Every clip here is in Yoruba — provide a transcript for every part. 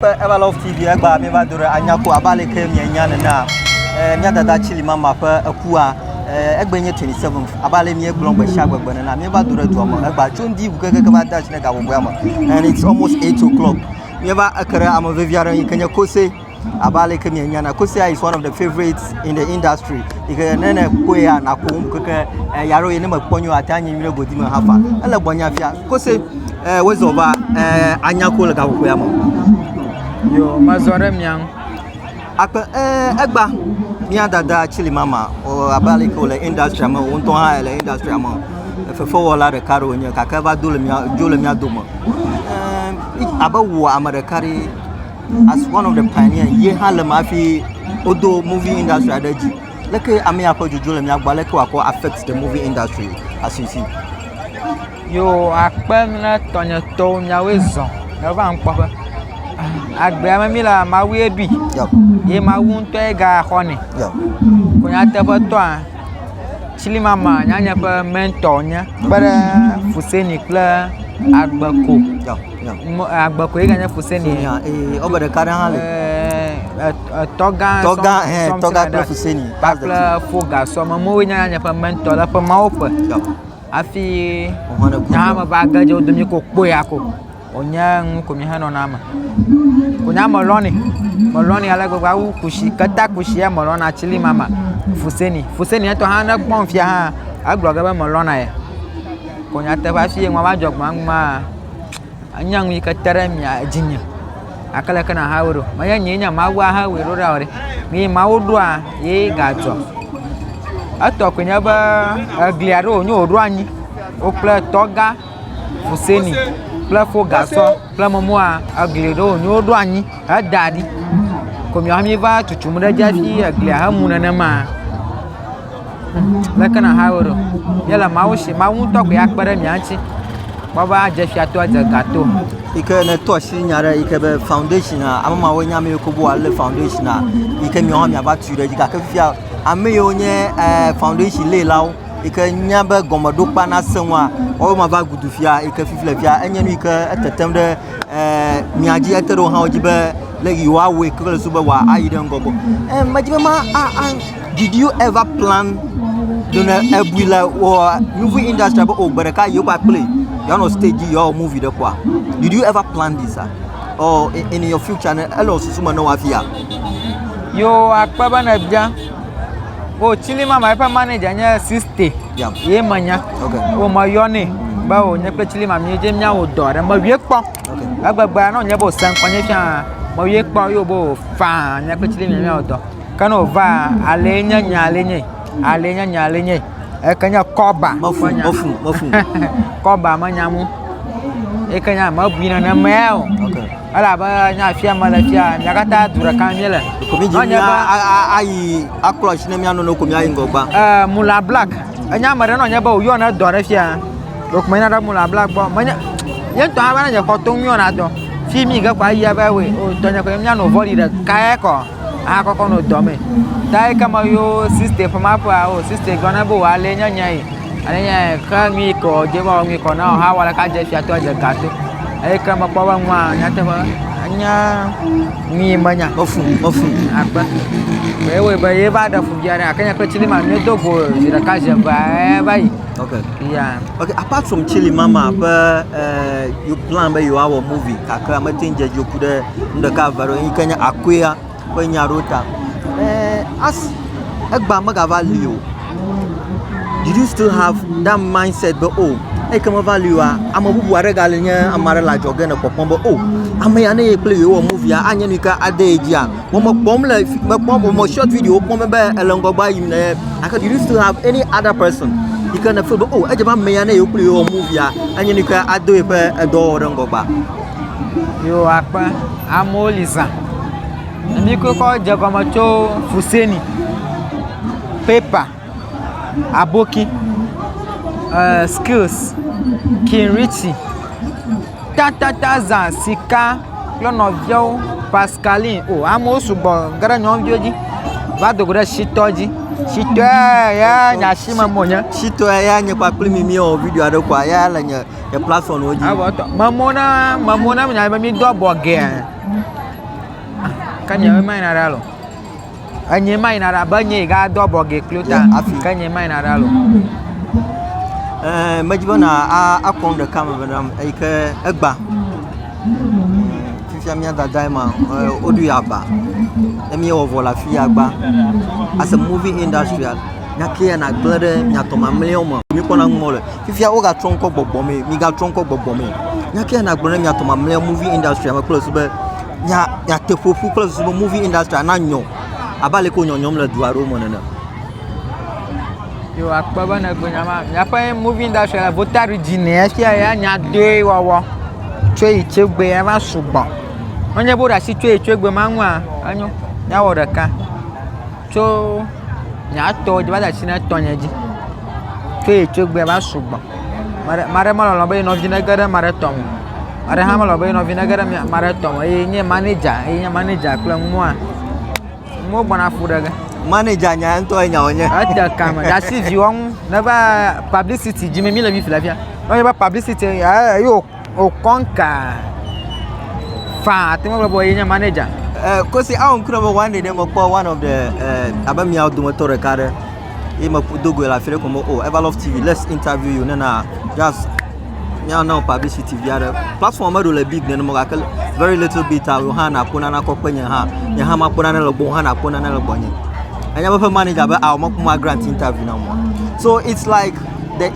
Ever love TV egba me ba dore anyako abale kem yanya na nya dada chili mama pa akua egbenye 27th abale me eglon gba sha gbagba na me ba dore to mo egba chondi bu keke ba dash na ga wo ama and it's almost 8 o'clock me ba akara am veviara kenya kose abale kem yanya na kose is one of the favorites in the industry ike nene koya na ko keke yaro ye ne maponyo atanye mire godima hafa ele bonya fia kose wezoba anyako le ga wo ama yo mazore miang akpa egba mia dada chili mama o abali ko le industry ama wonto ha le industry ama fefo wala de karo nya kakaba dole mia domo abawo amadakari as one of the pioneer ye hala mafi odo movie industry adaji leke amia ko jole mia gba leke wako affect the movie industry as you see yo akpa na tonyo to mia wezo na ba npa agbe amila mawe bi ye mawun to ega khone ko nya te to chili mama nya pa mentor nya bara fuseni kla agbako agbako ega nya fuseni obere kare hale toga kla fuseni kla foga so mamo nya pa mentor la pa maopa afi nya ma baga jo dumi ko poya ko onyang kumihano nama kunya moloni ala gwa kushi kata kushi ya molona chili mama fuseni to hana konfia ha agloga ba molona ya kunya te ba fi nwa ba jogma ma anyang mi katara mi ajinya akala kana hawro maya nyenya mawa ha wero rawre mi mawudwa ye gato ato kunya ba agliaro nyo odu anyi okla toga fuseni plafo gaso plamomoa agledo nyodo anyi adadi komi ami va tuchumura jafi agle hamuna na ma lakana hawro yala mawushi mawunto ko yakbara mianchi baba jafi ato gato ike na to shi nyara ike be foundation amama wonya me ko bo alle foundation ike mi ho mi abatu re jika ka fia ame onye foundation le lawo ike nyaba gomodo pa na senwa o ma ba gudufia ike fiflafia enye no ike etetem de miaji etero ha ojibe le yiwa we kele suba wa ayide ngogo majibe ma did you ever plan dona ebuila or movie industry ba ogbereka you ba play you on stage your movie de kwa did you ever plan this or in your future elo susuma no afia yo akpaba na bia o chili mama pa manager nya 60 ye manya o mayone ba o nya pe chili mama je nya o do re ma wie po agbagba na nya bo san kwanye fia ma wie po yo bo fa nya pe chili mama o do kana o va ale nya nya ale nye e kanya koba mofu koba manya mu e kanya ma buina na mel ala ba nya fia mala fia nya kata dura kan yele ayi aklosh na mi anu no komi ayi ngogba mula black anya mare no nya ba o yo na dore fia dokuma na mula black bo manya yen to aba na je ko to mi ona do fi mi ga kwa ya ba we o to nya ko mi anu voli da ka ko akoko no do me dai kama yo sister fa ma pa o sister gona bo ale nya nya ale nya ka mi ko je ba mi ko na ha wala ka je fia to je gato ai kama pa wa nwa nya te ba anya mi manya ofu akba wewe ba ye ba da fubiara akanya ko chili mama ne dogo zira kaje ba bai okay yeah okay apart from chili mama ba you plan ba you our movie kaka matinje jokude ndaka varo ikanya akwea ko nyarota as egba magava leo did you still have that mindset but e kama value amabubu aregalenya amare la joge na popombo ame ya na play your movie anya nika adeji wo mo pom la mo short video pom be elongo gba yim na aka did you still have any other person you can feel ejeba me ya na you play your movie anya nika ado pe edo orengo gba yo akpa amoliza ndiko ko jagamacho fuseni paper aboki skills Kinrichi tata sika lono vio Pascaline amo subo gara nyon vioji va dogora shitoji shito ya nya shima monya shito ya nya kwa plimi mi o video ado kwa ya la nya platform oji mamona nya ba mi do boge Kanya mai na ralo. Anye mai na raba nye ga double ge kluta. Kanya mai na ralo. Majibona a konde kamera ike egba. Fifia mi ada daima odu yaba. Emi o vola fi agba. As a movie industrial, nyake na glede nyatoma million mo. Mi kona ngole. Fifia o ga tronko gbogbo mi ga tronko gbogbo mi. Nyake na glede nyatoma million movie industry ma close be nya tefofu close be movie industry na nyo. Abale ko nyonyom le duaro mo nene. Yo akpaba na go nyama. Nyapa movie industry la votari jine fi ya nya de wowo. Twe ichegbe e ma sugbon. Onye bo da si twe ichegbe ma nwa anyo. Nya wo deka. So nya to je ba da sina tonyeji. Twe ichegbe ma sugbon. Mare ma lo be no vinegare mare tom. Mare ha ma lo be no vinegare mare tom. E nye manager kula mwa. Mo bona fudaga. Manager nya nto nya onye. Ata kama. Da si vi won na ba publicity jimi mi la mi filafia. Onye ba publicity yo o konka. Fa atimo bo nya manager. Kosi awon kuna mo one day dem ko one of the abami out do motor recare. E ma dogo la fere como Everlove TV, let's interview you na just now publicity via platform do le big ne mo ga very little bit a na pona na kokpenya ha nya ha ma pona na logbo ha na pona na logbo nya anya ba manager ba a mo kuma grant interview na mo. So it's like the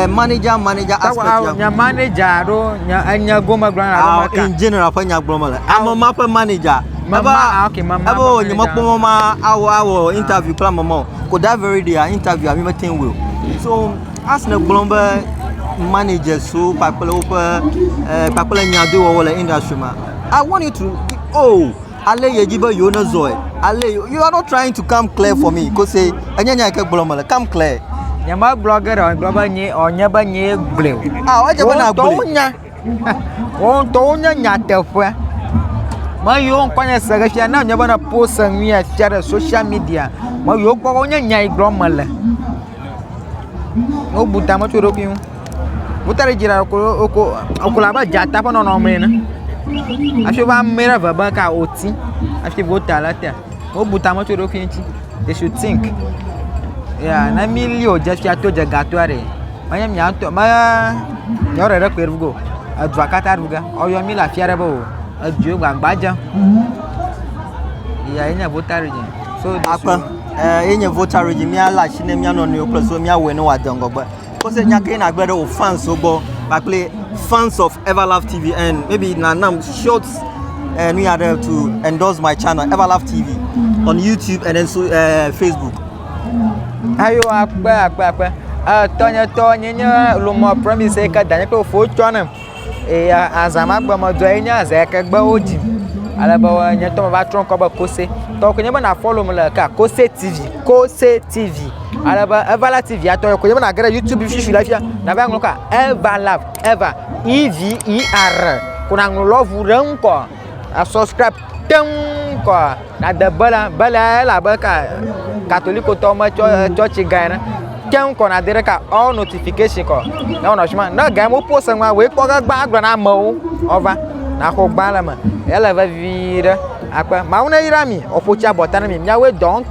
manager aspect ya manager do nya anya goma grant in general pa nya global am ma pa manager mama okay mama abo ni mo po ma awo interview plan mo ko that very day interview am meeting will. So as na global manager so people nya do wala industry ma I want you to ale yejiba you no zoe ale you are not trying to come clear for me because say anya ke global come clear. Nyama blogger on global nye onya ba nye bleu. Waje bana bleu. On to nya nya tefo. Ma yo kwanya saga fia na nya bana post nwi share social media. Ma yo kwa nya nya global. O buta ma choro bi. Butare jira ko okula ba jata pa no no mena. Afi ba mera va ba ka oti. Afi vota la ta. O buta ma choro kinchi. They should think. Yeah, na milio just ya to jagato are. Manya myanto ma nyore re kwervugo. Advocate arvuga. Oyo mi la fiare bo. Aju gbagbaja. Yeah, enya voter region. So apa enya voter region mi ala shine mi ano no plus so mi awe no wadango gba. Because enya ke na gbere o fans ogbo. Bakle fans of Everlove TV and maybe nam shorts and we are there to endorse my channel Everlove TV on YouTube and then Facebook. Ayo akpa tonya nya lumo promise ka danye ko fo twana azama gba mo do enya za ka gba oji alaba wa nya to ba tron ko ba kose to ko nya ba na follow me la ka Kose TV alaba Everlove TV ato ko nya ba na gara YouTube fifi la fia na ba ngoka Everlove EVER kuna love ran ko a subscribe tem ko na da bala la ba ka Catholic to ma church gaina ken ko na dire ka all notification ko na ono shima na ga mo post nwa we ko ga gba na mo over na ko gba la ma ela va vira akwa ma una irami ofocha botana mi nya we don